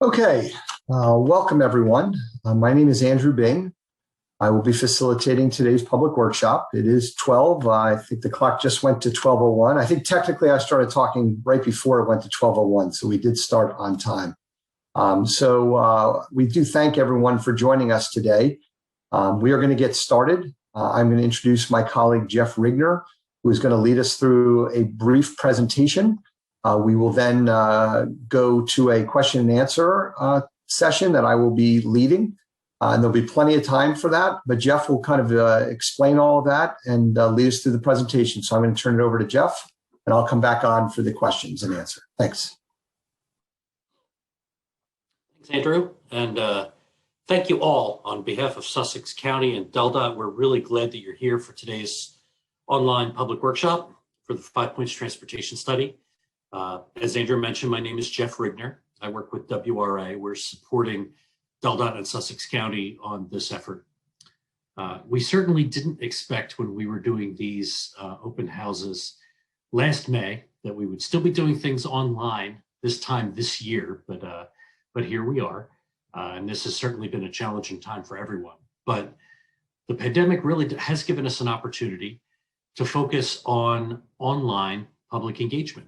Okay, welcome everyone. My name is Andrew Bing. I will be facilitating today's public workshop. It is 12. I think the clock just went to 12:01. I think technically I started talking right before it went to 12:01, so we did start on time. We do thank everyone for joining us today. We are going to get started. I'm going to introduce my colleague, Jeff Rigner, who is going to lead us through a brief presentation. We will then go to a question and answer session that I will be leading. And there'll be plenty of time for that, but Jeff will kind of explain all of that and lead us through the presentation. So I'm going to turn it over to Jeff, and I'll come back on for the questions and answer. Thanks. Thanks, Andrew. And thank you all on behalf of Sussex County and DELDOT. We're really glad that you're here for today's online public workshop for the 5 Points Transportation Study. As Andrew mentioned, my name is Jeff Rigner. I work with WRA. We're supporting DELDOT and Sussex County on this effort. We certainly didn't expect when we were doing these open houses last May that we would still be doing things online this time this year, but here we are. And this has certainly been a challenging time for everyone. But the pandemic really has given us an opportunity to focus on online public engagement.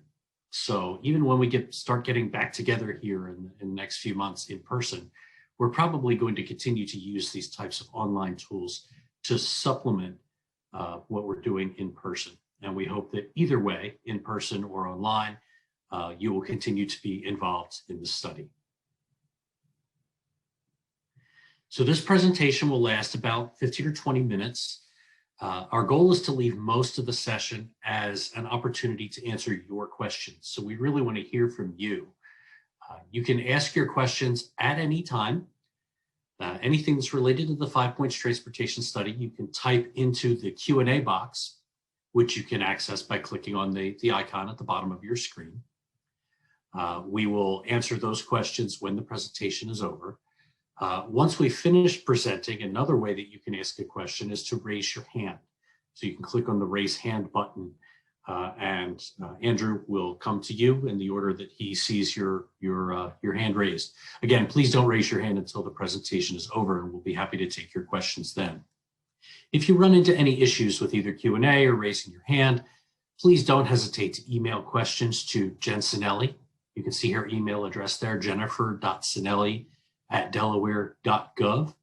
So even when we start getting back together here in the next few months in person, we're probably going to continue to use these types of online tools to supplement what we're doing in person. And we hope that either way, in person or online, you will continue to be involved in the study. So this presentation will last about 15 or 20 minutes. Our goal is to leave most of the session as an opportunity to answer your questions. So we really want to hear from you. You can ask your questions at any time. Anything that's related to the 5 Points Transportation Study, you can type into the Q&A box, which you can access by clicking on the icon at the bottom of your screen. We will answer those questions when the presentation is over. Once we finish presenting, another way that you can ask a question is to raise your hand. So you can click on the raise hand button and Andrew will come to you in the order that he sees your hand raised. Again, please don't raise your hand until the presentation is over, and we'll be happy to take your questions then. If you run into any issues with either Q&A or raising your hand, please don't hesitate to email questions to Jen Sinelli. You can see her email address there, jennifer.sinelli@delaware.gov.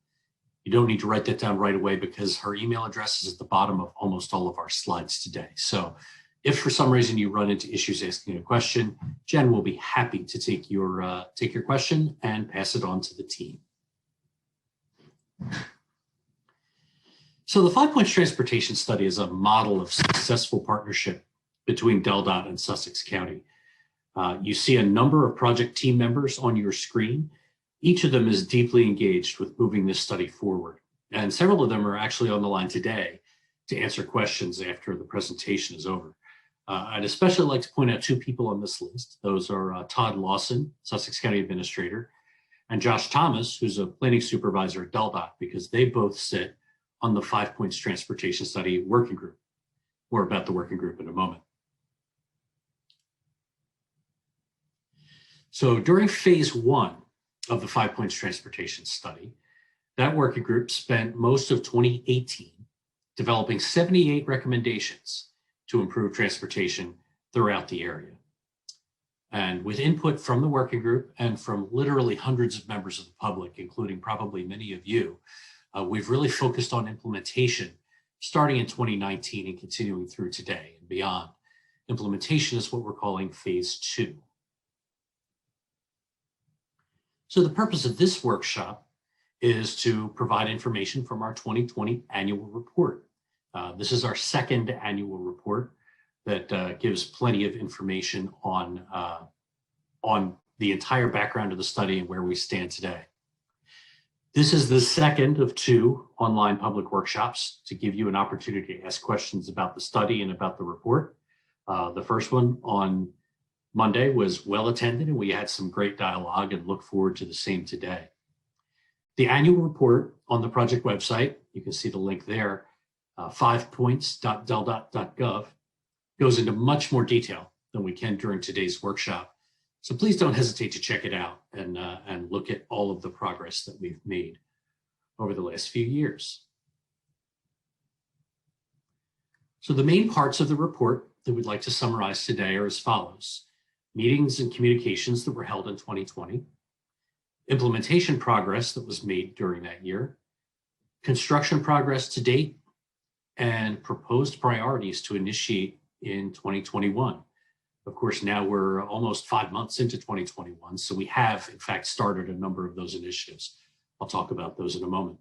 You don't need to write that down right away because her email address is at the bottom of almost all of our slides today. So if for some reason you run into issues asking a question, Jen will be happy to take your question and pass it on to the team. So the 5 Points Transportation Study is a model of successful partnership between DELDOT and Sussex County. You see a number of project team members on your screen. Each of them is deeply engaged with moving this study forward. And several of them are actually on the line today to answer questions after the presentation is over. I'd especially like to point out two people on this list. Those are Todd Lawson, Sussex County Administrator, and Josh Thomas, who's a planning supervisor at DELDOT, because they both sit on the 5 Points Transportation Study Working Group. More about the working group in a moment. So during phase 1 of the 5 Points Transportation Study, that working group spent most of 2018 developing 78 recommendations to improve transportation throughout the area. And with input from the working group and from literally hundreds of members of the public, including probably many of you, we've really focused on implementation starting in 2019 and continuing through today and beyond. Implementation is what we're calling phase 2. So the purpose of this workshop is to provide information from our 2020 annual report. This is our second annual report that gives plenty of information on the entire background of the study and where we stand today. This is the second of 2 online public workshops to give you an opportunity to ask questions about the study and about the report. The first one on Monday was well attended and we had some great dialogue and look forward to the same today. The annual report on the project website, you can see the link there, 5points.deldot.gov, goes into much more detail than we can during today's workshop So please don't hesitate to check it out and look at all of the progress that we've made over the last few years. So the main parts of the report that we'd like to summarize today are as follows: meetings and communications that were held in 2020, implementation progress that was made during that year, construction progress to date, and proposed priorities to initiate in 2021. Of course, now we're almost 5 months into 2021, so we have, in fact, started a number of those initiatives. I'll talk about those in a moment.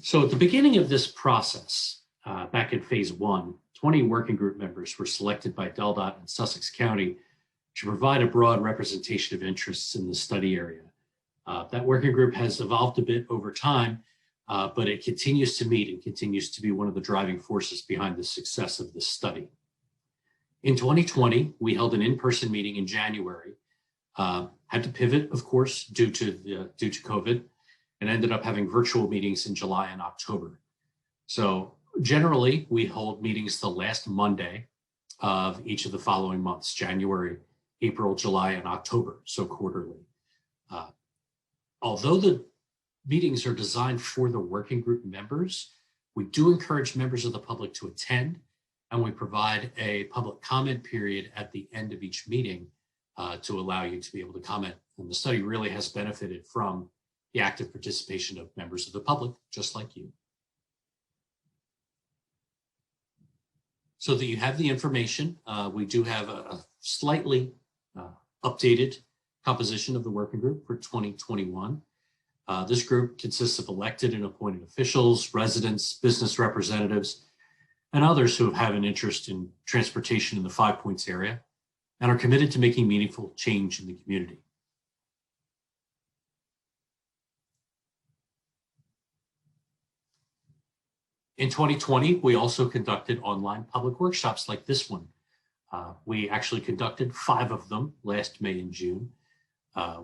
So at the beginning of this process, back in phase 1, 20 working group members were selected by DelDOT and Sussex County to provide a broad representation of interests in the study area. That working group has evolved a bit over time, but it continues to meet and continues to be one of the driving forces behind the success of this study. In 2020, we held an in-person meeting in January, had to pivot, of course, due to COVID, and ended up having virtual meetings in July and October. So generally, we hold meetings the last Monday of each of the following months: January, April, July, and October, so quarterly. Although the meetings are designed for the working group members, we do encourage members of the public to attend, and we provide a public comment period at the end of each meeting to allow you to be able to comment. And the study really has benefited from the active participation of members of the public, just like you. So that you have the information, we do have a slightly updated composition of the working group for 2021. This group consists of elected and appointed officials, residents, business representatives, and others who have an interest in transportation in the 5 Points area and are committed to making meaningful change in the community. In 2020, we also conducted online public workshops like this one. We actually conducted 5 of them last May and June.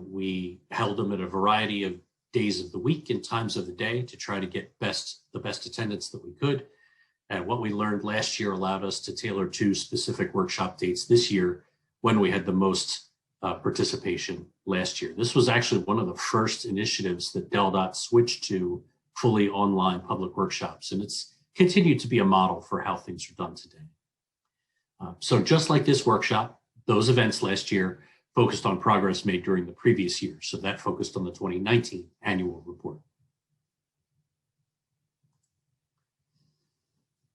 We held them at a variety of days of the week and times of the day to try to get the best attendance that we could. And what we learned last year allowed us to tailor 2 specific workshop dates this year when we had the most participation last year. This was actually one of the first initiatives that DelDOT switched to fully online public workshops, and it's continued to be a model for how things are done today. So just like this workshop, those events last year focused on progress made during the previous year. So that focused on the 2019 annual report.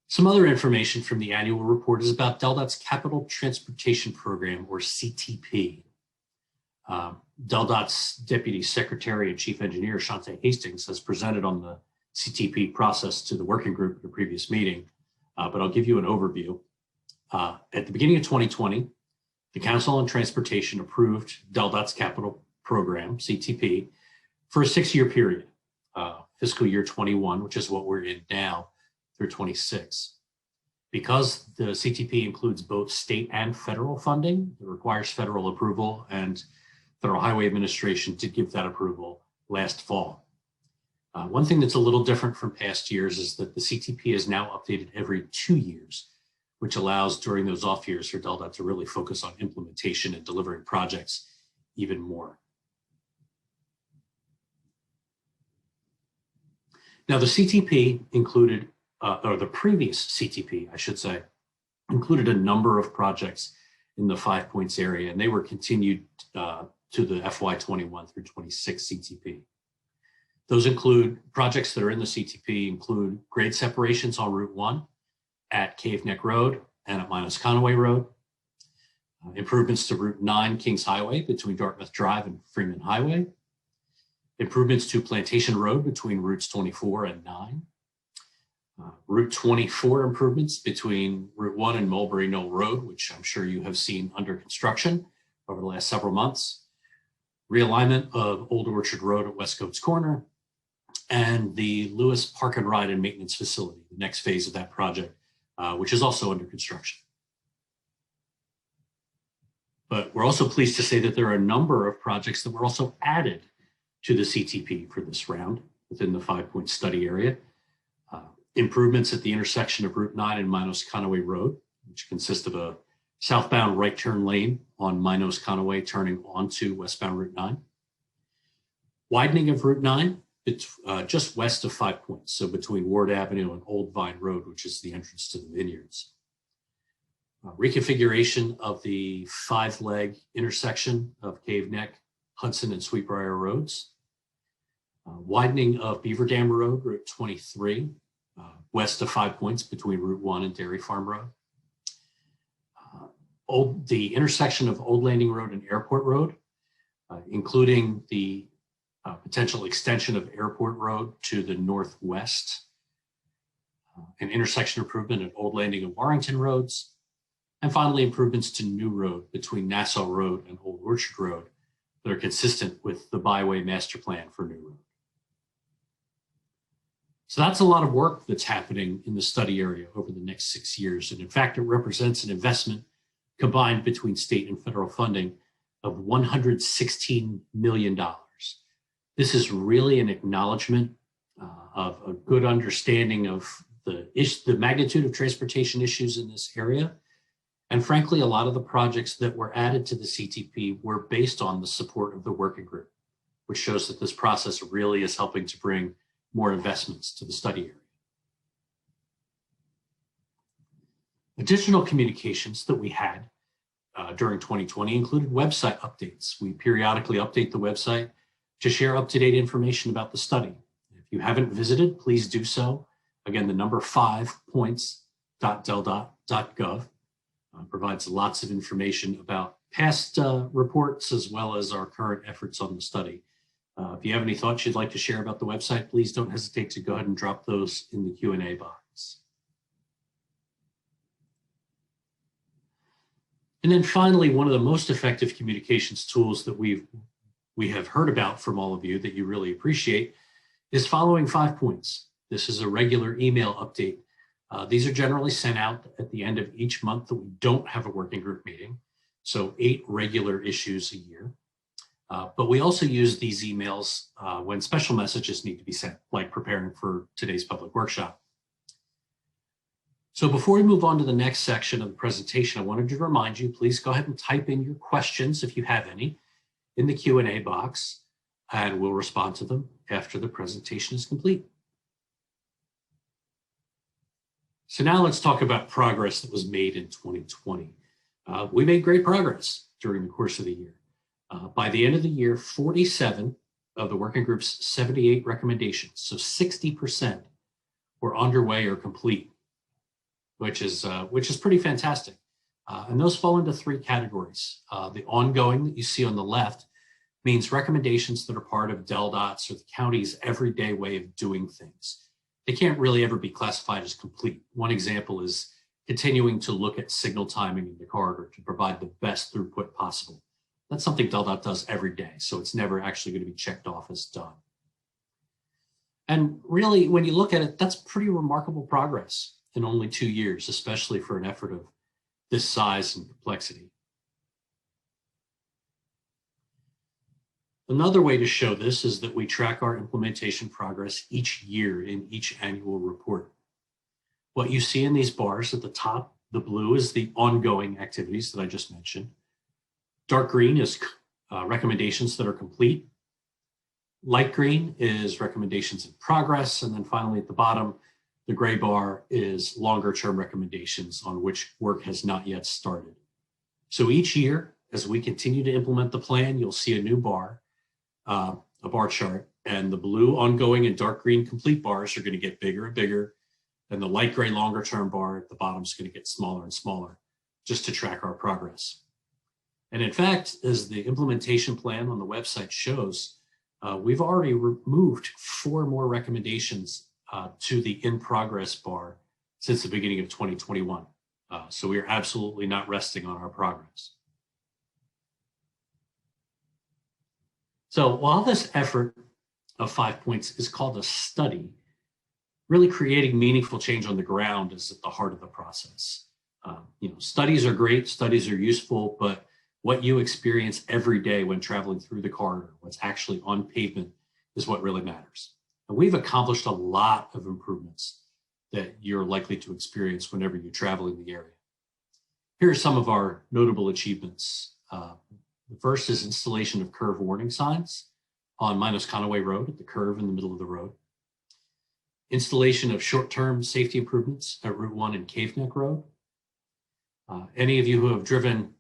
Some other information from the annual report is about DelDOT's Capital Transportation Program, or CTP. DelDOT's Deputy Secretary and Chief Engineer, Shante Hastings, has presented on the CTP process to the working group at the previous meeting, but I'll give you an overview. At the beginning of 2020, the Council on Transportation approved DelDOT's capital program, CTP, for a 6-year period, fiscal year 21, which is what we're in now, through 26. Because the CTP includes both state and federal funding, it requires federal approval, and Federal Highway Administration did give that approval last fall. One thing that's a little different from past years is that the CTP is now updated every 2 years, which allows during those off years for DelDOT to really focus on implementation and delivering projects even more. Now the CTP included, or the previous CTP, I should say, included a number of projects in the 5 Points area, and they were continued to the FY21 through 26 CTP. Those include projects that are in the CTP include grade separations on Route 1 at Cave Neck Road and at Conaway Road, improvements to Route 9 Kings Highway between Dartmouth Drive and Freeman Highway, improvements to Plantation Road between routes 24 and 9, Route 24 improvements between Route 1 and Mulberry Knoll Road, which I'm sure you have seen under construction over the last several months, realignment of Old Orchard Road at West Coates Corner, and the Lewis Park and Ride and Maintenance Facility, the next phase of that project, which is also under construction. But we're also pleased to say that there are a number of projects that were also added to the CTP for this round within the 5 Points study area. Improvements at the intersection of Route 9 and Conaway Road, which consists of a southbound right turn lane on Minos Conaway turning onto westbound Route 9. Widening of Route 9, it's just west of 5 Points, so between Ward Avenue and Old Vine Road, which is the entrance to the vineyards. Reconfiguration of the 5-leg intersection of Cave Neck, Hudson, and Sweetbriar Roads. Widening of Beaver Dam Road, Route 23, west of 5 Points between Route 1 and Dairy Farm Road. The intersection of Old Landing Road and Airport Road, including the potential extension of Airport Road to the northwest, an intersection improvement at Old Landing and Warrington Roads, and finally improvements to New Road between Nassau Road and Old Orchard Road that are consistent with the byway master plan for New Road. So that's a lot of work that's happening in the study area over the next 6 years. And in fact, it represents an investment combined between state and federal funding of $116 million. This is really an acknowledgement of a good understanding of the magnitude of transportation issues in this area. And frankly, a lot of the projects that were added to the CTP were based on the support of the working group, which shows that this process really is helping to bring more investments to the study area. Additional communications that we had during 2020 included website updates. We periodically update the website to share up-to-date information about the study. If you haven't visited, please do so. Again, the number 5points.del.gov provides lots of information about past reports as well as our current efforts on the study. If you have any thoughts you'd like to share about the website, please don't hesitate to go ahead and drop those in the Q&A box. And then finally, one of the most effective communications tools that we have heard about from all of you that you really appreciate is following 5 Points. This is a regular email update. These are generally sent out at the end of each month that we don't have a working group meeting. So 8 regular issues a year. But we also use these emails when special messages need to be sent, like preparing for today's public workshop. So before we move on to the next section of the presentation, I wanted to remind you, please go ahead and type in your questions if you have any in the Q&A box, and we'll respond to them after the presentation is complete. So now let's talk about progress that was made in 2020. We made great progress during the course of the year. By the end of the year, 47 of the working group's 78 recommendations, so 60%, were underway or complete, which is pretty fantastic. And those fall into 3 categories. The ongoing that you see on the left means recommendations that are part of DelDOT's or the county's everyday way of doing things. They can't really ever be classified as complete. One example is continuing to look at signal timing in the corridor to provide the best throughput possible. That's something DelDOT does every day, so it's never actually going to be checked off as done. And really, when you look at it, that's pretty remarkable progress in only 2 years, especially for an effort of this size and complexity. Another way to show this is that we track our implementation progress each year in each annual report. What you see in these bars at the top, the blue is the ongoing activities that I just mentioned. Dark green is recommendations that are complete. Light green is recommendations in progress. And then finally at the bottom, the gray bar is longer term recommendations on which work has not yet started. So each year, as we continue to implement the plan, you'll see a new bar, a bar chart, and the blue ongoing and dark green complete bars are going to get bigger and bigger. And the light gray longer term bar at the bottom is going to get smaller and smaller just to track our progress. And in fact, as the implementation plan on the website shows, we've already removed 4 more recommendations to the in progress bar since the beginning of 2021. So we are absolutely not resting on our progress. So while this effort of 5 Points is called a study, really creating meaningful change on the ground is at the heart of the process. Studies are great, studies are useful, but what you experience every day when traveling through the corridor, what's actually on pavement, is what really matters. And we've accomplished a lot of improvements that you're likely to experience whenever you travel in the area. Here are some of our notable achievements. The first is installation of curve warning signs on Minos Conaway Road at the curve in the middle of the road. Installation of short-term safety improvements at Route 1 and Cave Neck Road. Any of you who have driven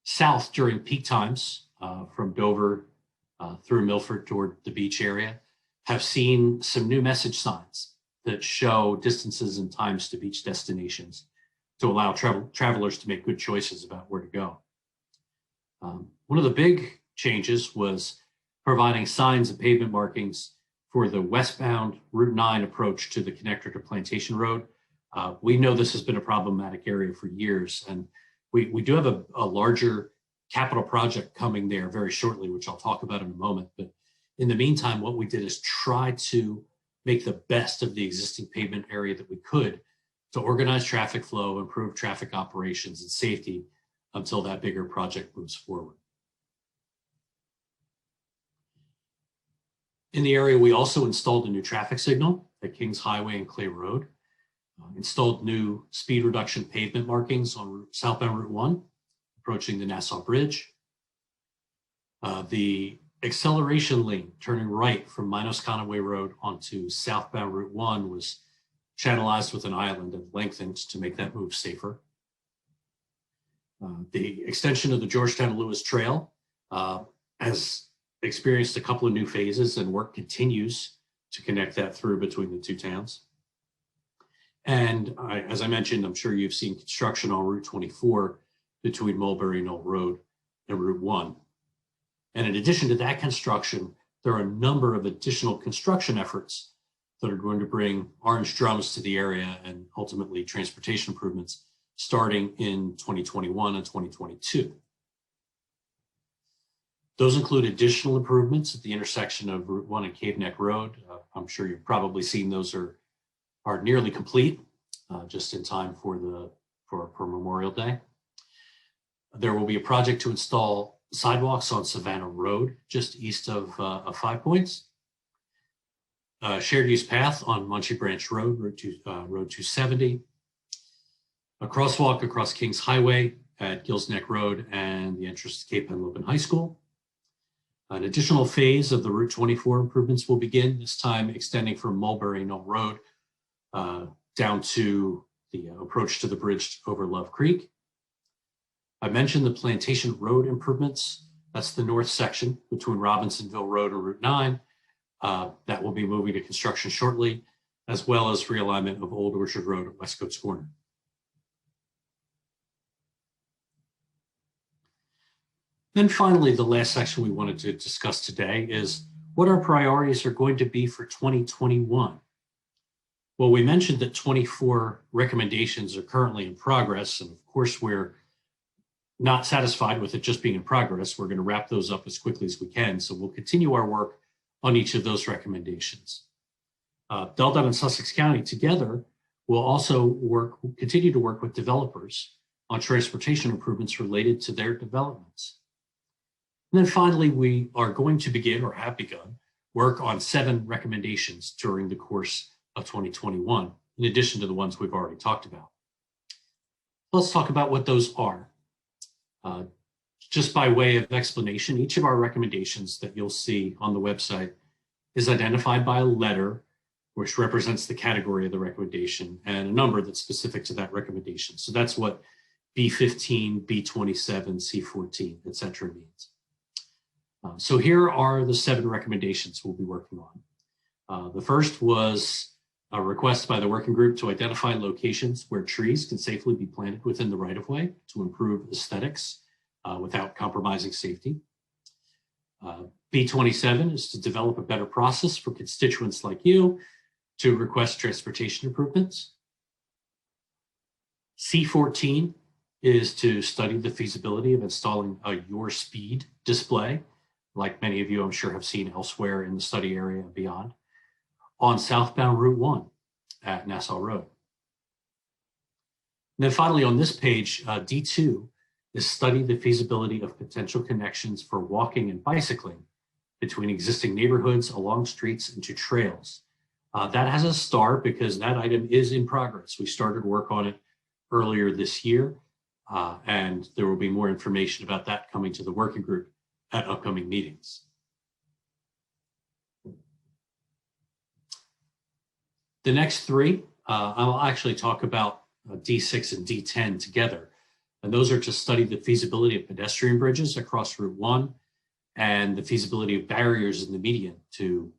south during peak times from Dover through Milford toward the beach area have seen some new message signs that show distances and times to beach destinations to allow travelers to make good choices about where to go. One of the big changes was providing signs and pavement markings for the westbound Route 9 approach to the connector to Plantation Road. We know this has been a problematic area for years, and we do have a larger capital project coming there very shortly, which I'll talk about in a moment. But in the meantime, what we did is try to make the best of the existing pavement area that we could to organize traffic flow, improve traffic operations and safety until that bigger project moves forward. In the area, we also installed a new traffic signal at Kings Highway and Clay Road, installed new speed reduction pavement markings on southbound Route 1, approaching the Nassau Bridge. The acceleration lane turning right from Minos Conaway Road onto southbound Route 1 was channelized with an island and lengthened to make that move safer. The extension of the Georgetown Lewis Trail has experienced a couple of new phases, and work continues to connect that through between the two towns. And as I mentioned, I'm sure you've seen construction on Route 24 between Mulberry Knoll Road and Route 1. And in addition to that construction, there are a number of additional construction efforts that are going to bring orange drums to the area and ultimately transportation improvements starting in 2021 and 2022. Those include additional improvements at the intersection of Route 1 and Cave Neck Road. I'm sure you've probably seen those are nearly complete, just in time for Memorial Day. There will be a project to install sidewalks on Savannah Road, just east of 5 Points. Shared use path on Munchie Branch Road, Route 270. A crosswalk across Kings Highway at Gills Neck Road and the entrance to Cape Henlopen High School. An additional phase of the Route 24 improvements will begin, this time extending from Mulberry Knoll Road down to the approach to the bridge over Love Creek. I mentioned the Plantation Road improvements. That's the north section between Robinsonville Road and Route 9. That will be moving to construction shortly, as well as realignment of Old Orchard Road at Westcoats Corner. Then finally, the last section we wanted to discuss today is what our priorities are going to be for 2021. Well, we mentioned that 24 recommendations are currently in progress, and of course, we're not satisfied with it just being in progress. We're going to wrap those up as quickly as we can, so we'll continue our work on each of those recommendations. Delaware and Sussex County together will also continue to work with developers on transportation improvements related to their developments. And then finally, we are going to begin, or have begun, work on 7 recommendations during the course of 2021, in addition to the ones we've already talked about. Let's talk about what those are. Just by way of explanation, each of our recommendations that you'll see on the website is identified by a letter, which represents the category of the recommendation, and a number that's specific to that recommendation. So that's what B15, B27, C14, et cetera means. So here are the 7 recommendations we'll be working on. The first was a request by the working group to identify locations where trees can safely be planted within the right-of-way to improve aesthetics without compromising safety. B27 is to develop a better process for constituents like you to request transportation improvements. C14 is to study the feasibility of installing a Your Speed display, like many of you I'm sure have seen elsewhere in the study area and beyond, on southbound Route 1 at Nassau Road. And then finally on this page, D2 is study the feasibility of potential connections for walking and bicycling between existing neighborhoods, along streets, and to trails. That has a star because that item is in progress. We started work on it earlier this year. And there will be more information about that coming to the working group at upcoming meetings. The next three, I'll actually talk about D6 and D10 together. And those are to study the feasibility of pedestrian bridges across Route 1 and the feasibility of barriers in the median to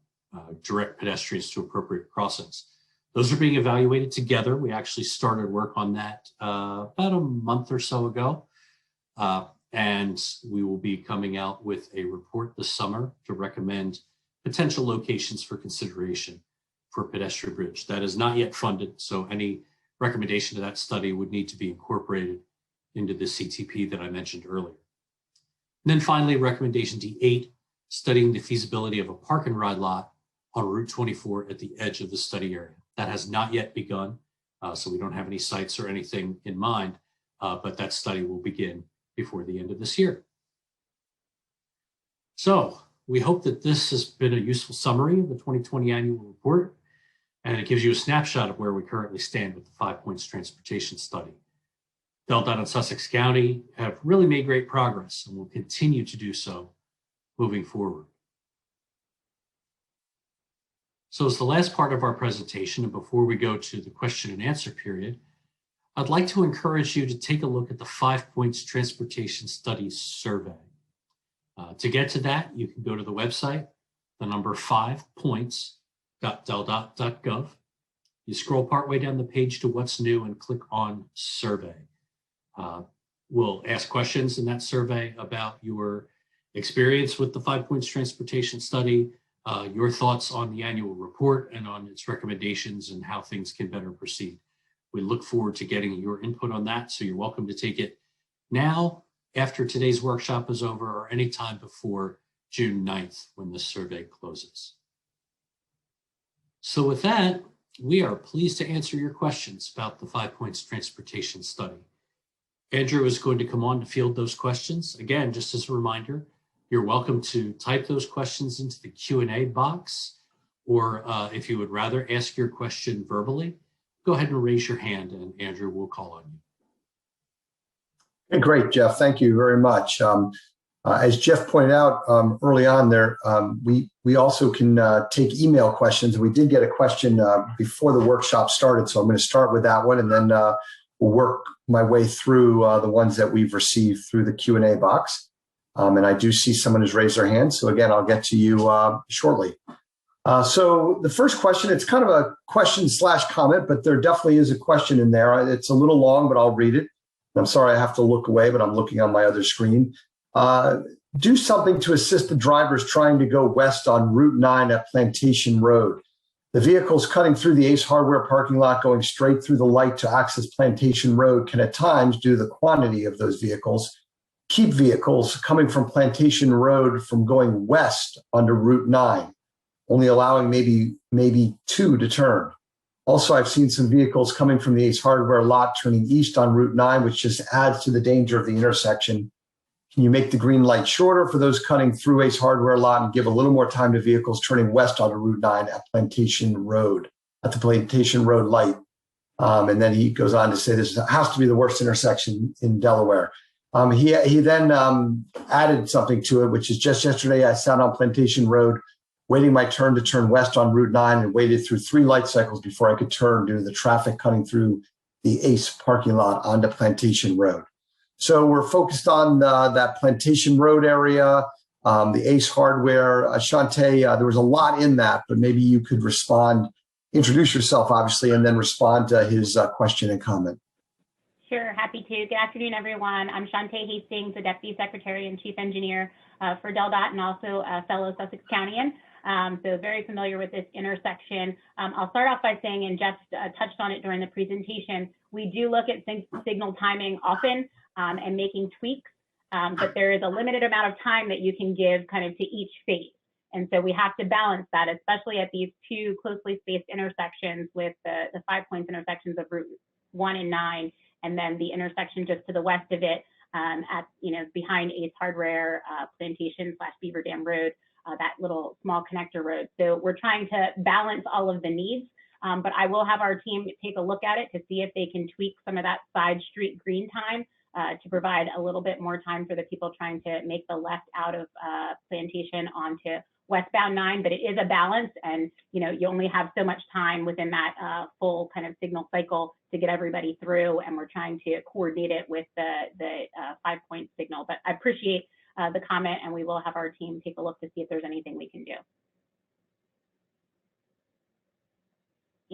direct pedestrians to appropriate crossings. Those are being evaluated together. We actually started work on that about a month or so ago. And we will be coming out with a report this summer to recommend potential locations for consideration for pedestrian bridge. That is not yet funded, so any recommendation to that study would need to be incorporated into the CTP that I mentioned earlier. And then finally, recommendation D8, studying the feasibility of a park and ride lot on Route 24 at the edge of the study area. That has not yet begun, so we don't have any sites or anything in mind, but that study will begin before the end of this year. So we hope that this has been a useful summary of the 2020 annual report, and it gives you a snapshot of where we currently stand with the 5 Points Transportation Study. Delaware and Sussex County have really made great progress and will continue to do so moving forward. So as the last part of our presentation, and before we go to the question and answer period, I'd like to encourage you to take a look at the 5 Points Transportation Study Survey. To get to that, you can go to the website, the number 5points.del.gov. You scroll partway down the page to what's new and click on survey. We'll ask questions in that survey about your experience with the 5 Points Transportation Study, your thoughts on the annual report and on its recommendations and how things can better proceed. We look forward to getting your input on that, so you're welcome to take it now, after today's workshop is over, or anytime before June 9th when the survey closes. So with that, we are pleased to answer your questions about the 5 Points Transportation Study. Andrew is going to come on to field those questions. Again, just as a reminder, you're welcome to type those questions into the Q&A box, or if you would rather ask your question verbally, go ahead and raise your hand and Andrew will call on you. Okay, great, Jeff. Thank you very much. As Jeff pointed out early on there, we also can take email questions. We did get a question before the workshop started, so I'm going to start with that one, and then we'll work my way through the ones that we've received through the Q&A box. And I do see someone has raised their hand, so again, I'll get to you shortly. So the first question, it's kind of a question / comment, but there definitely is a question in there. It's a little long, but I'll read it. I'm sorry I have to look away, but I'm looking on my other screen. Do something to assist the drivers trying to go west on Route 9 at Plantation Road. The vehicles cutting through the Ace Hardware parking lot going straight through the light to access Plantation Road can at times, due to the quantity of those vehicles, keep vehicles coming from Plantation Road from going west onto Route 9, only allowing maybe two to turn. Also, I've seen some vehicles coming from the Ace Hardware lot turning east on Route 9, which just adds to the danger of the intersection. Can you make the green light shorter for those cutting through Ace Hardware lot and give a little more time to vehicles turning west onto Route 9 at Plantation Road, at the Plantation Road light? And then he goes on to say this has to be the worst intersection in Delaware. He then added something to it, which is just yesterday I sat on Plantation Road waiting my turn to turn west on Route 9 and waited through 3 light cycles before I could turn due to the traffic cutting through the Ace parking lot onto Plantation Road. So we're focused on that Plantation Road area, the Ace Hardware. Shantae, there was a lot in that, but maybe you could respond, introduce yourself, obviously, and then respond to his question and comment. Sure, happy to. Good afternoon, everyone. I'm Shantae Hastings, the Deputy Secretary and Chief Engineer for DelDOT and also a fellow Sussex Countyan. So very familiar with this intersection. I'll start off by saying, and Jeff touched on it during the presentation, we do look at signal timing often and making tweaks, but there is a limited amount of time that you can give kind of to each phase. And so we have to balance that, especially at these 2 closely spaced intersections with the 5 points intersections of Route 1 and 9, and then the intersection just to the west of it at, behind Ace Hardware, Plantation / Beaver Dam Road, that little small connector road. So we're trying to balance all of the needs, but I will have our team take a look at it to see if they can tweak some of that side street green time to provide a little bit more time for the people trying to make the left out of Plantation onto westbound 9, but it is a balance, and you only have so much time within that full kind of signal cycle to get everybody through, and we're trying to coordinate it with the 5-point signal. But I appreciate the comment, and we will have our team take a look to see if there's anything we can do.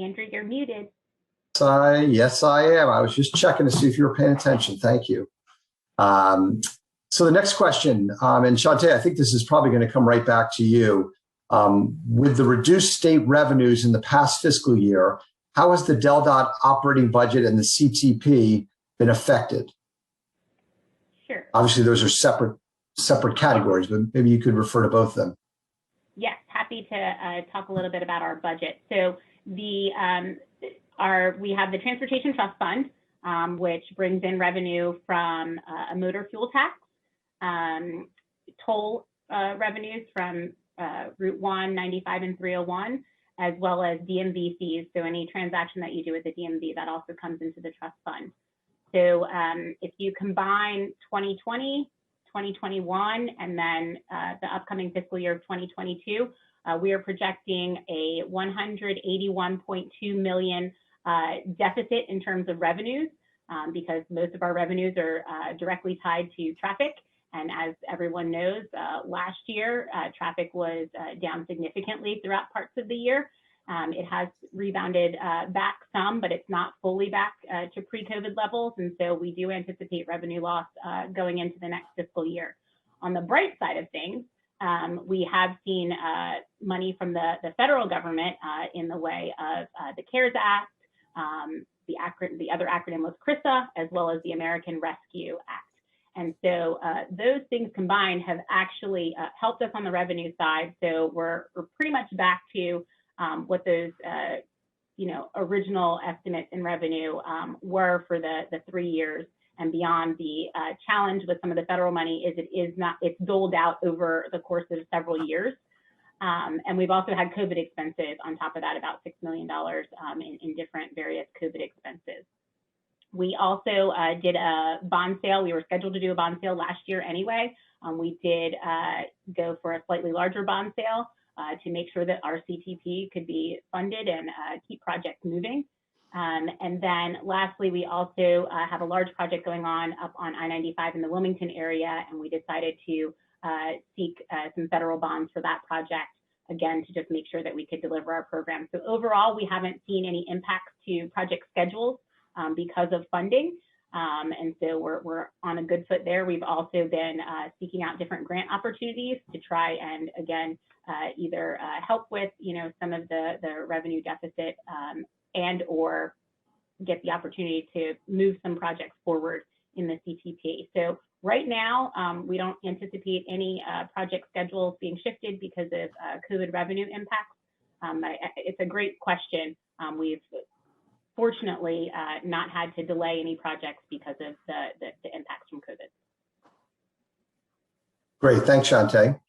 Andrew, you're muted. Yes, I am. I was just checking to see if you were paying attention. Thank you. So the next question, and Shantae, I think this is probably going to come right back to you. With the reduced state revenues in the past fiscal year, how has the DelDOT operating budget and the CTP been affected? Sure. Obviously, those are separate categories, but maybe you could refer to both of them. Yes, happy to talk a little bit about our budget. So we have the Transportation Trust Fund, which brings in revenue from a motor fuel tax, toll revenues from Route 1, 95, and 301, as well as DMV fees. So any transaction that you do with the DMV, that also comes into the trust fund. So if you combine 2020, 2021, and then the upcoming fiscal year of 2022, we are projecting a $181.2 million deficit in terms of revenues, because most of our revenues are directly tied to traffic. And as everyone knows, last year, traffic was down significantly throughout parts of the year. It has rebounded back some, but it's not fully back to pre-COVID levels. And so we do anticipate revenue loss going into the next fiscal year. On the bright side of things, we have seen money from the federal government in the way of the CARES Act, the other acronym was CRISA, as well as the American Rescue Act. And so those things combined have actually helped us on the revenue side. So we're pretty much back to what those original estimates in revenue were for the 3 years and beyond. The challenge with some of the federal money is it's doled out over the course of several years. And we've also had COVID expenses on top of that, about $6 million in different various COVID expenses. We also did a bond sale. We were scheduled to do a bond sale last year anyway. We did go for a slightly larger bond sale to make sure that our CTP could be funded and keep projects moving. And then lastly, we also have a large project going on up on I-95 in the Wilmington area, and we decided to seek some federal bonds for that project, again, to just make sure that we could deliver our program. So overall, we haven't seen any impacts to project schedules because of funding. And so we're on a good foot there. We've also been seeking out different grant opportunities to try and, again, either help with, some of the revenue deficit and or get the opportunity to move some projects forward in the CTP. So right now, we don't anticipate any project schedules being shifted because of COVID revenue impacts. It's a great question. We've fortunately not had to delay any projects because of the impacts from COVID. Great, thanks, Shantae.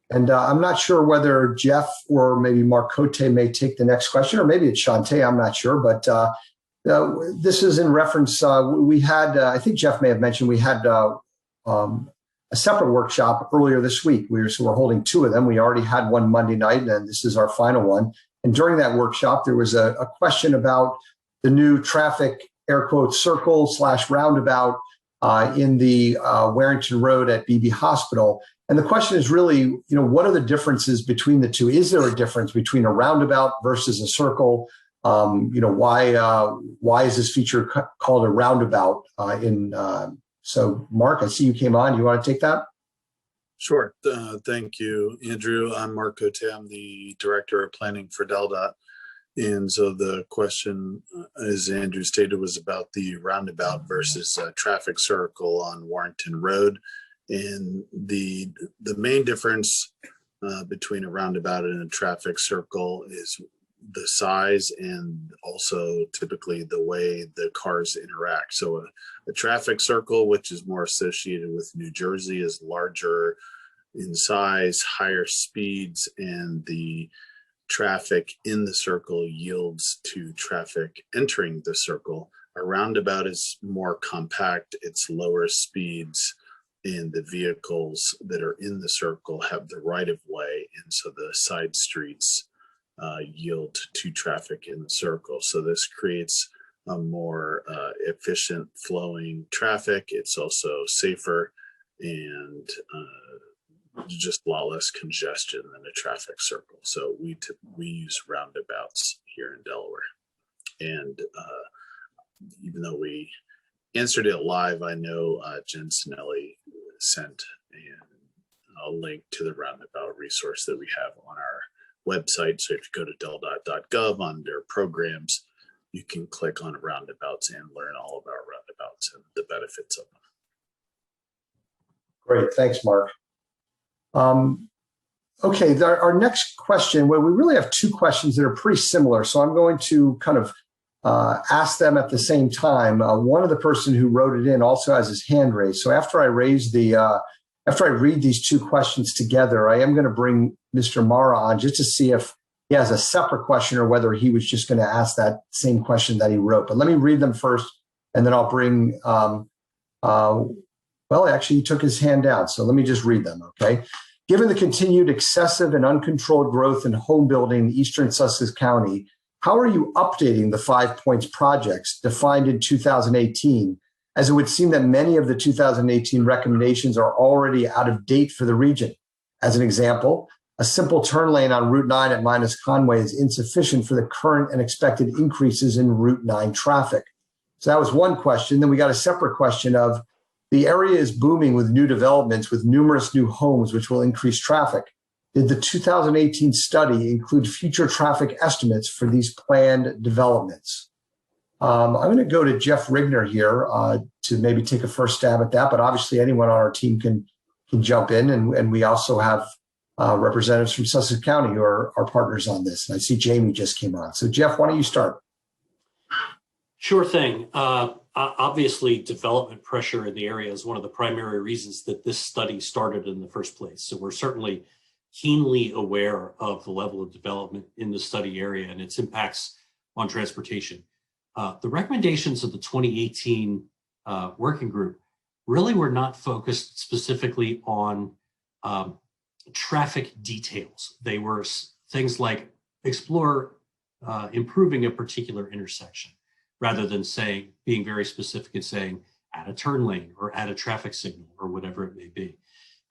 And I'm not sure whether Jeff or maybe Mark Cote may take the next question, or maybe it's Shantae, I'm not sure, but this is in reference, we had, I think Jeff may have mentioned, we had a separate workshop earlier this week. So we're holding 2 of them. We already had one Monday night, and this is our final one. And during that workshop, there was a question about the new traffic, air quotes, circle / roundabout in the Warrington Road at BB Hospital. And the question is really, what are the differences between the two? Is there a difference between a roundabout versus a circle? Why is this feature called a roundabout? So Mark, I see you came on. You want to take that? Sure. Thank you, Andrew. I'm Mark Cote. I'm the Director of Planning for DelDOT. And so the question, as Andrew stated, was about the roundabout versus traffic circle on Warrington Road. And the main difference between a roundabout and a traffic circle is the size and also typically the way the cars interact. So a traffic circle, which is more associated with New Jersey, is larger in size, higher speeds, and the traffic in the circle yields to traffic entering the circle. Our roundabout is more compact, it's lower speeds, and the vehicles that are in the circle have the right of way, and so the side streets yield to traffic in the circle. So this creates a more efficient flowing traffic. It's also safer and just a lot less congestion than a traffic circle. So we use roundabouts here in Delaware. And even though we answered it live, I know Jen Sinelli sent a link to the roundabout resource that we have on our website. So if you go to del.gov under programs, you can click on roundabouts and learn all about roundabouts and the benefits of them. Great, thanks, Mark. Okay, our next question, well, we really have two questions that are pretty similar. So I'm going to kind of ask them at the same time. One of the person who wrote it in also has his hand raised. So after I read these two questions together, I am going to bring Mr. Mara on just to see if he has a separate question or whether he was just going to ask that same question that he wrote. But let me read them first, and then I'll bring, well, actually, he took his hand down. So let me just read them, okay? Given the continued excessive and uncontrolled growth in home building in eastern Sussex County, how are you updating the 5 points projects defined in 2018, as it would seem that many of the 2018 recommendations are already out of date for the region? As an example, a simple turn lane on Route 9 at Minus Conway is insufficient for the current and expected increases in Route 9 traffic. So that was one question. Then we got a separate question of, the area is booming with new developments with numerous new homes, which will increase traffic. Did the 2018 study include future traffic estimates for these planned developments? I'm going to go to Jeff Rigner here to maybe take a first stab at that, but obviously anyone on our team can jump in, and we also have representatives from Sussex County who are our partners on this. And I see Jamie just came on. So Jeff, why don't you start? Sure thing. Obviously, development pressure in the area is one of the primary reasons that this study started in the first place. So we're certainly keenly aware of the level of development in the study area and its impacts on transportation. The recommendations of the 2018 working group really were not focused specifically on traffic details. They were things like explore improving a particular intersection, rather than being very specific and saying add a turn lane or add a traffic signal or whatever it may be.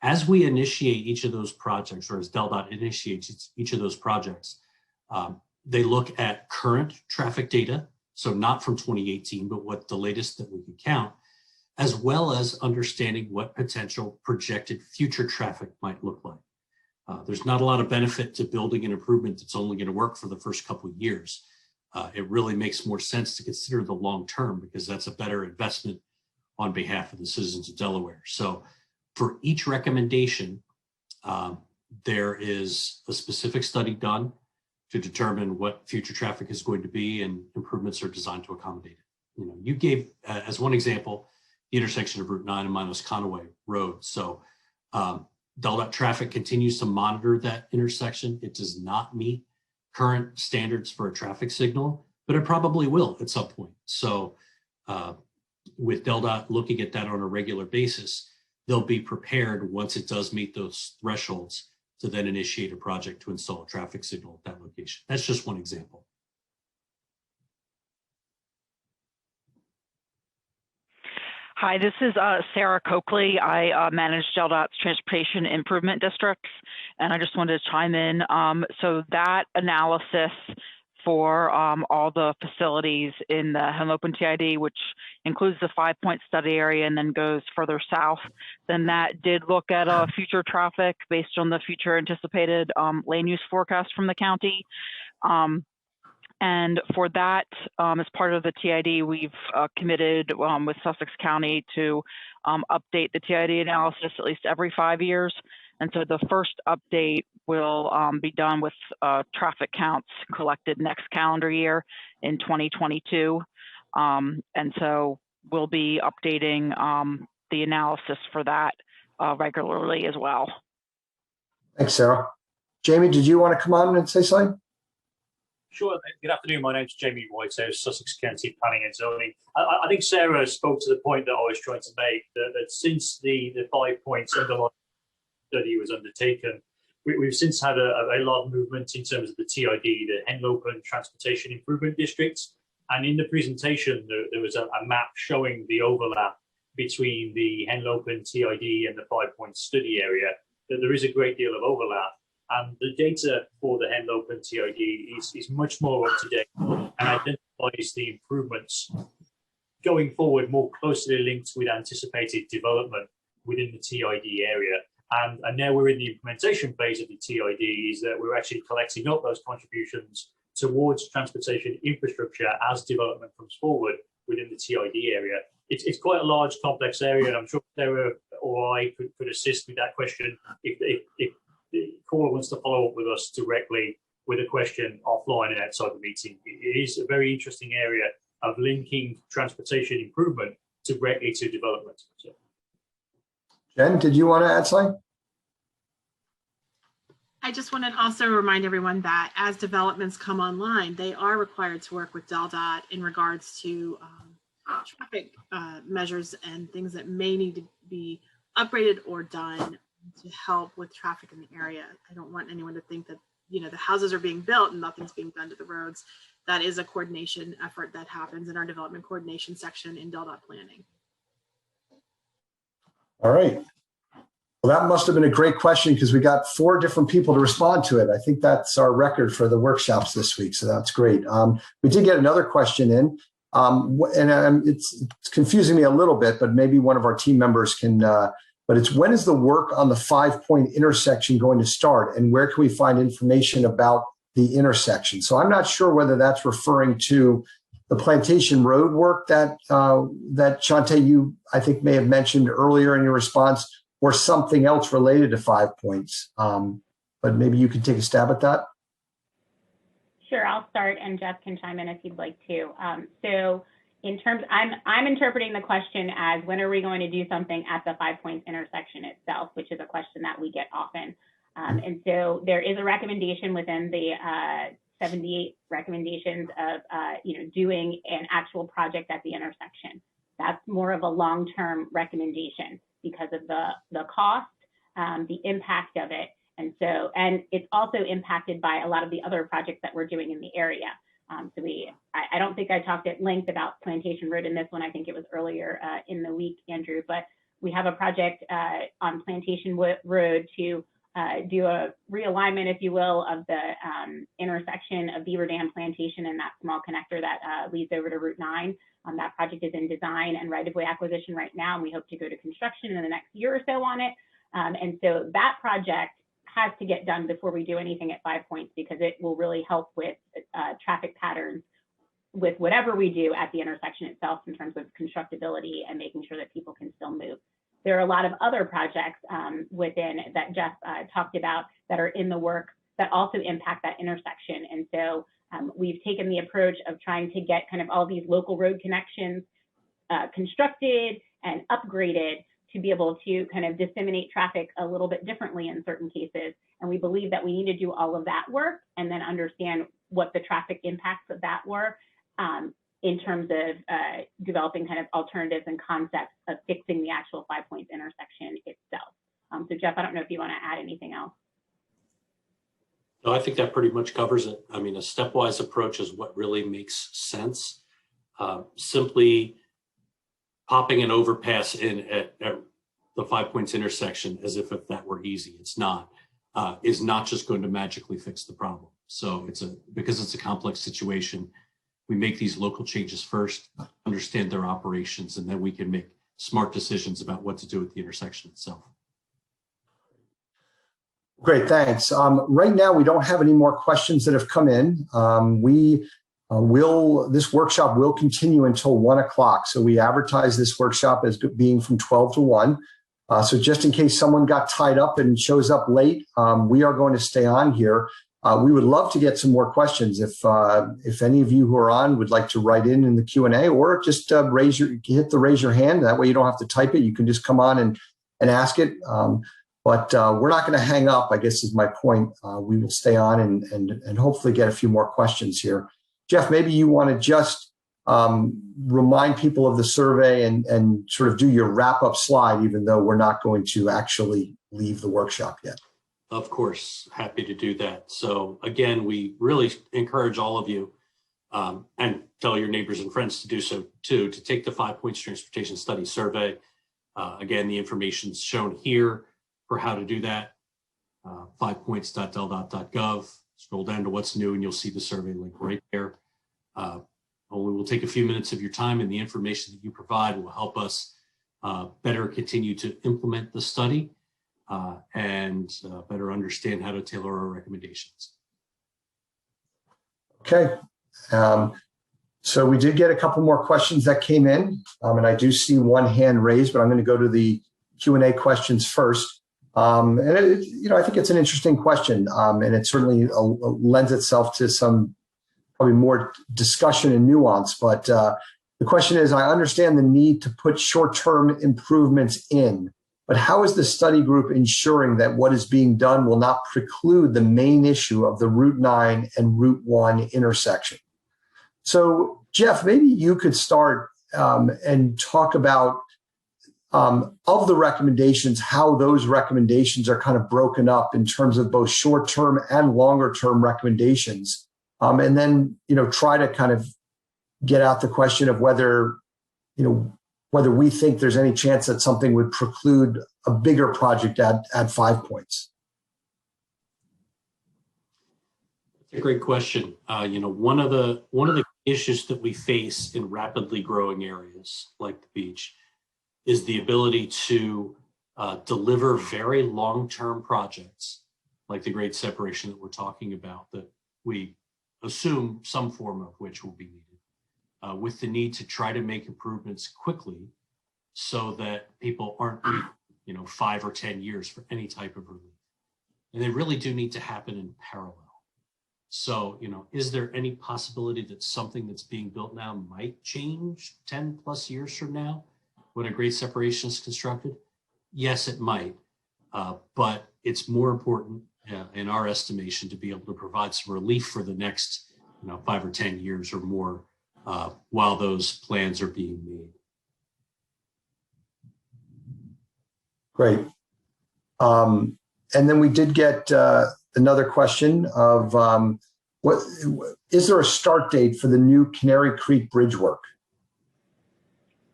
As we initiate each of those projects, or as DelDOT initiates each of those projects, they look at current traffic data, so not from 2018, but what the latest that we can count, as well as understanding what potential projected future traffic might look like. There's not a lot of benefit to building an improvement that's only going to work for the first couple of years. It really makes more sense to consider the long term, because that's a better investment on behalf of the citizens of Delaware. So for each recommendation, there is a specific study done to determine what future traffic is going to be, and improvements are designed to accommodate it. You gave, as one example, the intersection of Route 9 and Minus Conway Road. So DelDOT traffic continues to monitor that intersection. It does not meet current standards for a traffic signal, but it probably will at some point. So with DelDOT looking at that on a regular basis, they'll be prepared once it does meet those thresholds to then initiate a project to install a traffic signal at that location. That's just one example. Hi, this is Sarah Coakley. I manage DelDOT's Transportation Improvement Districts, and I just wanted to chime in. So that analysis for all the facilities in the Home Open TID, which includes the 5 point study area and then goes further south, then that did look at future traffic based on the future anticipated land use forecast from the county. And for that, as part of the TID, we've committed with Sussex County to update the TID analysis at least every 5 years. And so the first update will be done with traffic counts collected next calendar year in 2022. And so we'll be updating the analysis for that regularly as well. Thanks, Sarah. Jamie, did you want to come on and say something? Sure. Good afternoon. My name's Jamie Whitehouse, Sussex County Planning and Zoning. I think Sarah spoke to the point that I was trying to make, that since the 5 points underlying study was undertaken, we've since had a lot of movement in terms of the TID, the Henlopen Transportation Improvement Districts. And in the presentation, there was a map showing the overlap between the Henlopen TID and the 5 point study area, that there is a great deal of overlap. And the data for the Henlopen TID is much more up to date and identifies the improvements going forward more closely linked with anticipated development within the TID area. And now we're in the implementation phase of the TID, is that we're actually collecting up those contributions towards transportation infrastructure as development comes forward within the TID area. It's quite a large, complex area, and I'm sure Sarah or I could assist with that question if the caller wants to follow up with us directly with a question offline and outside the meeting. It is a very interesting area of linking transportation improvement directly to development. So. Jen, did you want to add something? I just want to also remind everyone that as developments come online, they are required to work with DelDOT in regards to traffic measures and things that may need to be upgraded or done to help with traffic in the area. I don't want anyone to think that, you know, the houses are being built and nothing's being done to the roads. That is a coordination effort that happens in our development coordination section in DelDOT planning. All right. Well, that must have been a great question because we got 4 different people to respond to it. I think that's our record for the workshops this week. So that's great. We did get another question in, and it's confusing me a little bit, but maybe one of our team members can, but it's, when is the work on the 5 point intersection going to start, and where can we find information about the intersection? So I'm not sure whether that's referring to the Plantation Road work that that Shantae, you I think may have mentioned earlier in your response, or something else related to 5 points. But maybe you can take a stab at that. Sure, I'll start and Jeff can chime in if you'd like to. So in terms, I'm interpreting the question as, when are we going to do something at the 5 points intersection itself, which is a question that we get often. And so there is a recommendation within the 78 recommendations of doing an actual project at the intersection. That's more of a long-term recommendation because of the cost, the impact of it. And so, and it's also impacted by a lot of the other projects that we're doing in the area. So I don't think I talked at length about Plantation Road in this one. I think it was earlier in the week, Andrew, but we have a project on Plantation Road to do a realignment, if you will, of the intersection of Beaver Dam Plantation and that small connector that leads over to Route 9. That project is in design and right-of-way acquisition right now, and we hope to go to construction in the next year or so on it. And so that project has to get done before we do anything at 5 points, because it will really help with traffic patterns with whatever we do at the intersection itself in terms of constructability and making sure that people can still move. There are a lot of other projects within that Jeff talked about that are in the work that also impact that intersection. And so we've taken the approach of trying to get kind of all these local road connections constructed and upgraded to be able to kind of disseminate traffic a little bit differently in certain cases. And we believe that we need to do all of that work and then understand what the traffic impacts of that were in terms of developing kind of alternatives and concepts of fixing the actual 5 points intersection itself. So Jeff, I don't know if you want to add anything else. No, I think that pretty much covers it. I mean, a stepwise approach is what really makes sense. Simply popping an overpass in at the 5 points intersection as if that were easy, it's not, is not just going to magically fix the problem. So because it's a complex situation, we make these local changes first, understand their operations, and then we can make smart decisions about what to do at the intersection itself. Great, thanks. Right now, we don't have any more questions that have come in. This workshop will continue until 1 o'clock. So we advertise this workshop as being from 12 to 1. So just in case someone got tied up and shows up late, we are going to stay on here. We would love to get some more questions. If any of you who are on would like to write in the Q&A, or just hit the raise your hand. That way you don't have to type it. You can just come on and ask it. But we're not going to hang up, I guess is my point. We will stay on and hopefully get a few more questions here. Jeff, maybe you want to just remind people of the survey and sort of do your wrap-up slide, even though we're not going to actually leave the workshop yet. Of course, happy to do that. So again, we really encourage all of you and tell your neighbors and friends to do so too, to take the 5 Points Transportation Study Survey. Again, the information is shown here for how to do that. 5points.deldot.gov. Scroll down to what's new and you'll see the survey link right there. Only will take a few minutes of your time, and the information that you provide will help us better continue to implement the study and better understand how to tailor our recommendations. Okay. So we did get a couple more questions that came in, and I do see one hand raised, but I'm going to go to the Q&A questions first. And I think it's an interesting question, and it certainly lends itself to some probably more discussion and nuance. But the question is, I understand the need to put short-term improvements in, but how is the study group ensuring that what is being done will not preclude the main issue of the Route 9 and Route 1 intersection? So, Jeff, maybe you could start and talk about of the recommendations, how those recommendations are kind of broken up in terms of both short-term and longer-term recommendations. And then, try to kind of get out the question of whether we think there's any chance that something would preclude a bigger project at 5 Points. That's a great question. One of the issues that we face in rapidly growing areas like the beach is the ability to deliver very long-term projects like the Great Separation that we're talking about, that we assume some form of which will be needed, with the need to try to make improvements quickly so that people aren't waiting, 5 or 10 years for any type of relief. And they really do need to happen in parallel. So, is there any possibility that something that's being built now might change 10 plus years from now when a Great Separation is constructed? Yes, it might. But it's more important in our estimation to be able to provide some relief for the next 5 or 10 years or more while those plans are being made. Great. And then we did get another question of what is there a start date for the new Canary Creek Bridge work?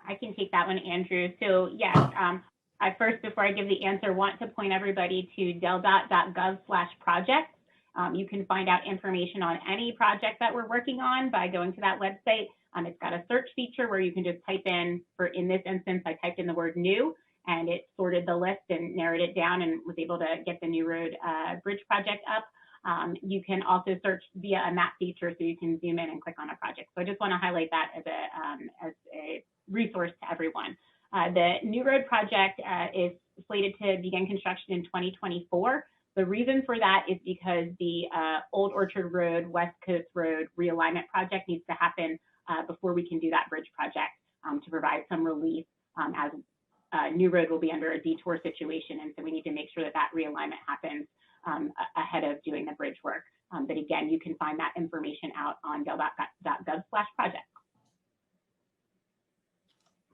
I can take that one, Andrew. So yes, I first, before I give the answer, want to point everybody to deldot.gov/projects. You can find out information on any project that we're working on by going to that website. It's got a search feature where you can just type in, in this instance, I typed in the word new, and it sorted the list and narrowed it down and was able to get the New Road Bridge project up. You can also search via a map feature, so you can zoom in and click on a project. So I just want to highlight that as a resource to everyone. The New Road project is slated to begin construction in 2024. The reason for that is because the Old Orchard Road, West Coast Road realignment project needs to happen before we can do that bridge project to provide some relief, as New Road will be under a detour situation. And so we need to make sure that that realignment happens ahead of doing the bridge work. But again, you can find that information out on deldot.gov/project.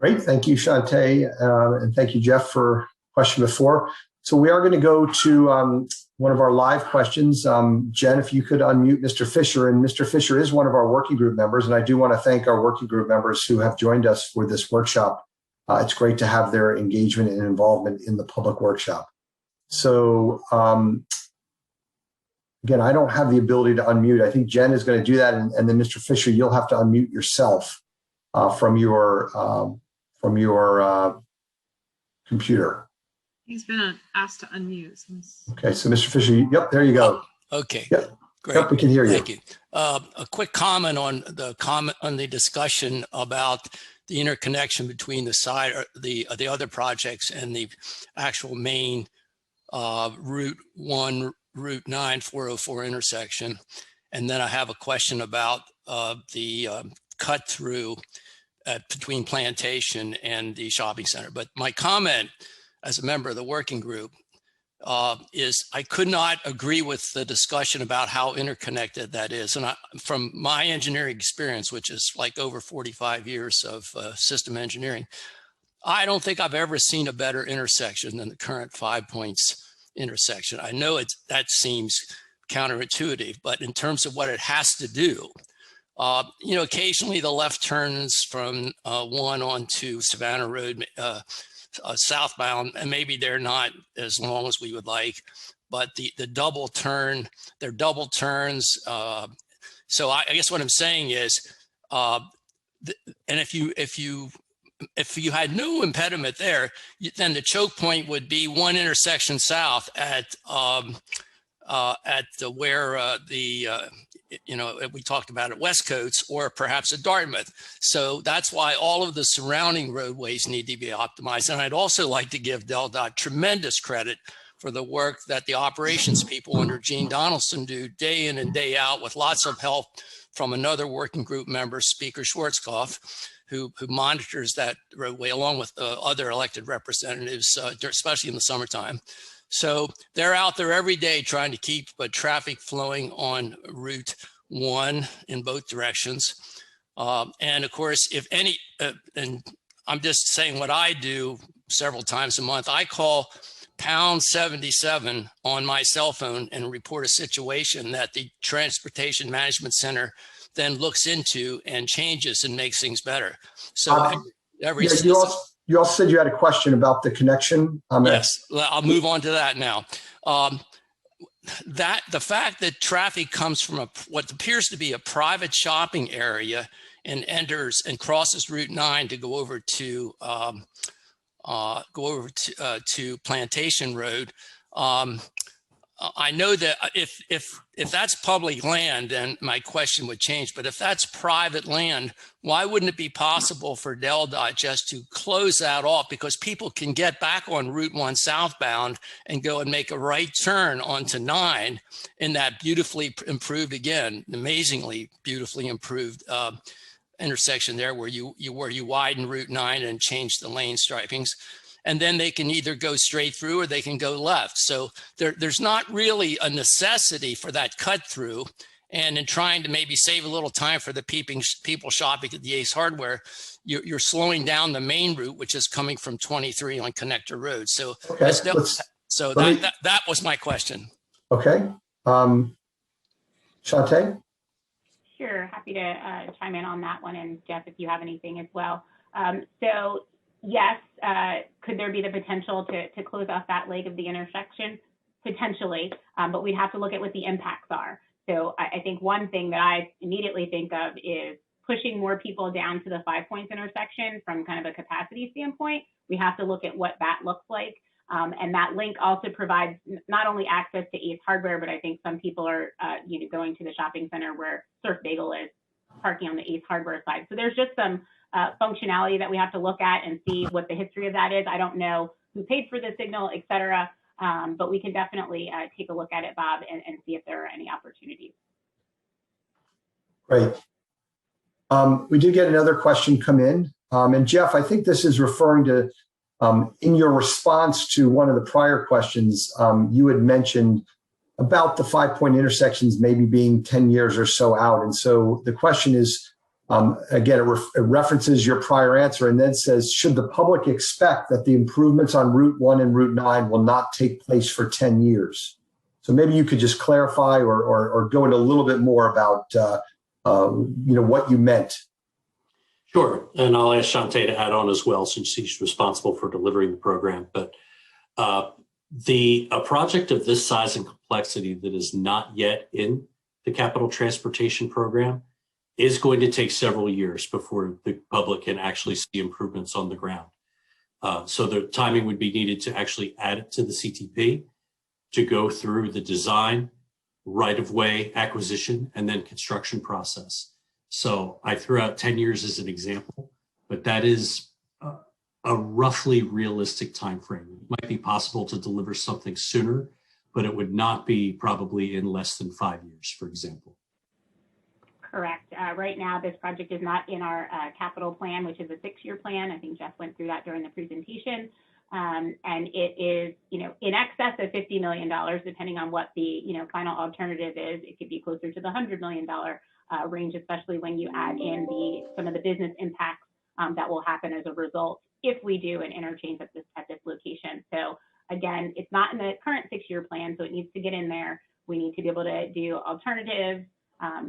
Great. Thank you, Shantae. And thank you, Jeff, for question before. So we are going to go to one of our live questions. Jen, if you could unmute Mr. Fisher. And Mr. Fisher is one of our working group members. And I do want to thank our working group members who have joined us for this workshop. It's great to have their engagement and involvement in the public workshop. So again, I don't have the ability to unmute. I think Jen is going to do that. And then Mr. Fisher, you'll have to unmute yourself from your computer. He's been asked to unmute. Okay, so Mr. Fisher, yep, there you go. Okay, yep. Great. Yep, we can hear you. Thank you. A quick comment on the discussion about the interconnection between the side or the other projects and the actual main Route 1, Route 9, 404 intersection. And then I have a question about the cut through between Plantation and the shopping center. But my comment as a member of the working group is I could not agree with the discussion about how interconnected that is. And from my engineering experience, which is like over 45 years of system engineering, I don't think I've ever seen a better intersection than the current 5 Points intersection. I know that seems counterintuitive, but in terms of what it has to do, occasionally the left turns from 1 onto Savannah Road southbound, and maybe they're not as long as we would like, but the double turn, they're double turns. So I guess what I'm saying is, and if you had no impediment there, then the choke point would be one intersection south at where we talked about at Westcoats, or perhaps at Dartmouth. So that's why all of the surrounding roadways need to be optimized. And I'd also like to give DelDOT tremendous credit for the work that the operations people under Gene Donaldson do day in and day out, with lots of help from another working group member, Speaker Schwarzkopf, who monitors that roadway along with other elected representatives, especially in the summertime. So they're out there every day trying to keep traffic flowing on Route 1 in both directions. And of course, and I'm just saying what I do several times a month, I call pound 77 on my cell phone and report a situation that the Transportation Management Center then looks into and changes and makes things better. So you also said you had a question about the connection. Yes, I'll move on to that now. The fact that traffic comes from what appears to be a private shopping area and enters and crosses Route 9 to go over to Plantation Road. I know that if that's public land, then my question would change. But if that's private land, why wouldn't it be possible for DelDOT just to close that off? Because people can get back on Route 1 southbound and go and make a right turn onto 9 in that beautifully improved, again, amazingly beautifully improved intersection there, where you widen Route 9 and change the lane stripings. And then they can either go straight through or they can go left. So there's not really a necessity for that cut through. And in trying to maybe save a little time for the people shopping at the Ace Hardware, you're slowing down the main route, which is coming from 23 on Connector Road. So okay, that was my question. Okay. Shantae? Sure, happy to chime in on that one. And Jeff, if you have anything as well. So yes, could there be the potential to close off that leg of the intersection? Potentially, but we'd have to look at what the impacts are. So I think one thing that I immediately think of is pushing more people down to the 5 Points intersection from kind of a capacity standpoint. We have to look at what that looks like. And that link also provides not only access to Ace Hardware, but I think some people are going to the shopping center where Surf Bagel is, parking on the Ace Hardware side. So there's just some functionality that we have to look at and see what the history of that is. I don't know who paid for the signal, et cetera, but we can definitely take a look at it, Bob, and see if there are any opportunities. Great. We did get another question come in. And Jeff, I think this is referring to, in your response to one of the prior questions, you had mentioned about the 5 Point intersections maybe being 10 years or so out. And so the question is, again, it references your prior answer and then says, should the public expect that the improvements on Route 1 and Route 9 will not take place for 10 years? So maybe you could just clarify or go into a little bit more about what you meant. Sure, and I'll ask Shantae to add on as well, since she's responsible for delivering the program. But a project of this size and complexity that is not yet in the Capital Transportation Program is going to take several years before the public can actually see improvements on the ground. So the timing would be needed to actually add it to the CTP, to go through the design, right-of-way acquisition, and then construction process. So I threw out 10 years as an example, but that is a roughly realistic time frame. It might be possible to deliver something sooner, but it would not be probably in less than 5 years, for example. Correct. Right now, this project is not in our capital plan, which is a 6-year plan. I think Jeff went through that during the presentation. and it is, in excess of $50 million, depending on what the, final alternative is. It could be closer to the $100 million range, especially when you add in some of the business impacts that will happen as a result if we do an interchange at this location. So again, it's not in the current 6-year plan, so it needs to get in there. We need to be able to do alternatives,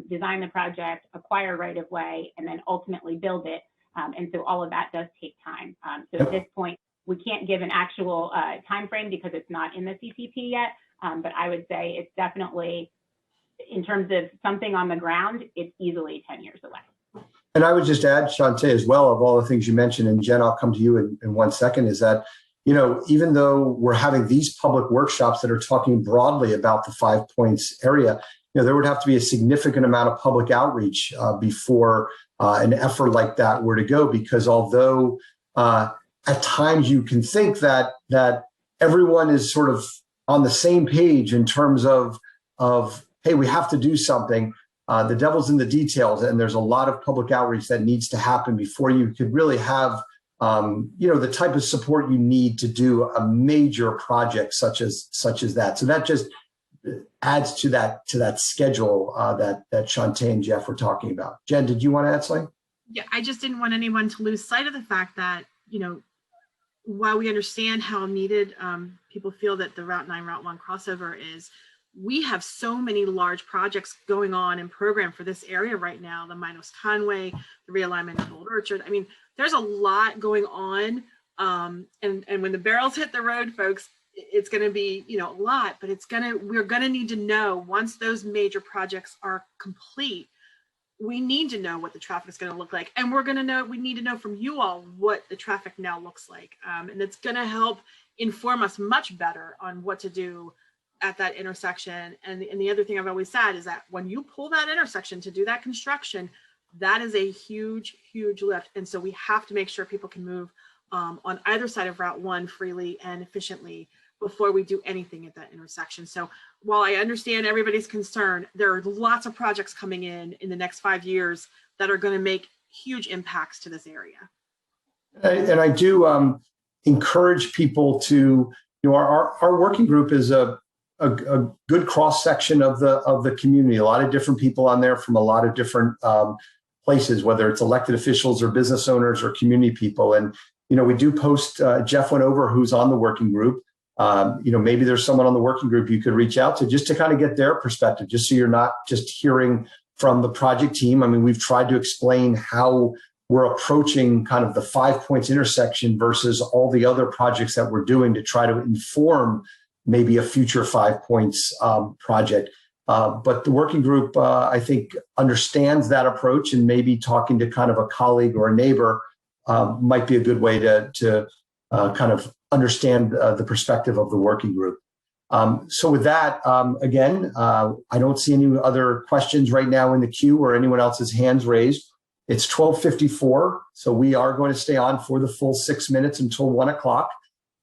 design the project, acquire right-of-way, and then ultimately build it. And so all of that does take time. So at this point, we can't give an actual time frame because it's not in the CCP yet. But I would say it's definitely, in terms of something on the ground, it's easily 10 years away. And I would just add, Shantae, as well, of all the things you mentioned, and Jen, I'll come to you in 1 second, is that, even though we're having these public workshops that are talking broadly about the 5 Points area, there would have to be a significant amount of public outreach before an effort like that were to go, because although at times you can think that everyone is sort of on the same page in terms of hey, we have to do something. The devil's in the details, and there's a lot of public outreach that needs to happen before you could really have the type of support you need to do a major project such as that. So that just adds to that schedule that Shantae and Jeff were talking about. Jen, did you want to add something? Yeah, I just didn't want anyone to lose sight of the fact that, while we understand how needed people feel that the Route 9, Route 1 crossover is, we have so many large projects going on in program for this area right now, the Minos Conway, the realignment of Old Orchard. I mean, there's a lot going on. And when the barrels hit the road, folks, it's going to be, a lot, but we're going to need to know, once those major projects are complete, we need to know what the traffic is going to look like. And we need to know from you all what the traffic now looks like. And it's going to help inform us much better on what to do at that intersection. And the other thing I've always said is that when you pull that intersection to do that construction, that is a huge, huge lift. And so we have to make sure people can move on either side of Route 1 freely and efficiently before we do anything at that intersection. So while I understand everybody's concern, there are lots of projects coming in the next 5 years that are going to make huge impacts to this area. And I do encourage people to, our working group is a good cross section of the community. A lot of different people on there from a lot of different places, whether it's elected officials or business owners or community people. And we do post. Jeff went over who's on the working group. Maybe there's someone on the working group you could reach out to just to kind of get their perspective, just so you're not just hearing from the project team. I mean, we've tried to explain how we're approaching kind of the 5 Points intersection versus all the other projects that we're doing to try to inform maybe a future 5 Points project. But the working group, I think, understands that approach, and maybe talking to kind of a colleague or a neighbor might be a good way to kind of understand the perspective of the working group. So with that, again, I don't see any other questions right now in the queue or anyone else's hands raised. It's 12:54, so we are going to stay on for the full 6 minutes until 1 o'clock.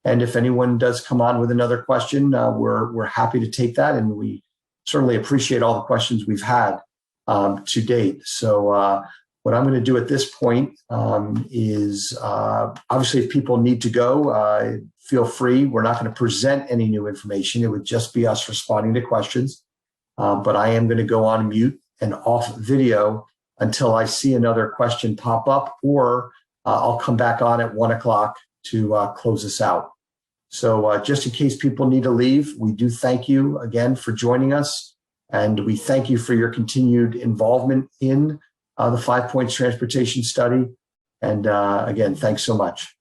And if anyone does come on with another question, we're happy to take that, and we certainly appreciate all the questions we've had to date. So what I'm going to do at this point is obviously, if people need to go, feel free. We're not going to present any new information. It would just be us responding to questions. But I am going to go on mute and off video until I see another question pop up, or I'll come back on at 1 o'clock to close this out. So just in case people need to leave, we do thank you again for joining us. And we thank you for your continued involvement in the 5 Points Transportation Study. And again, thanks so much.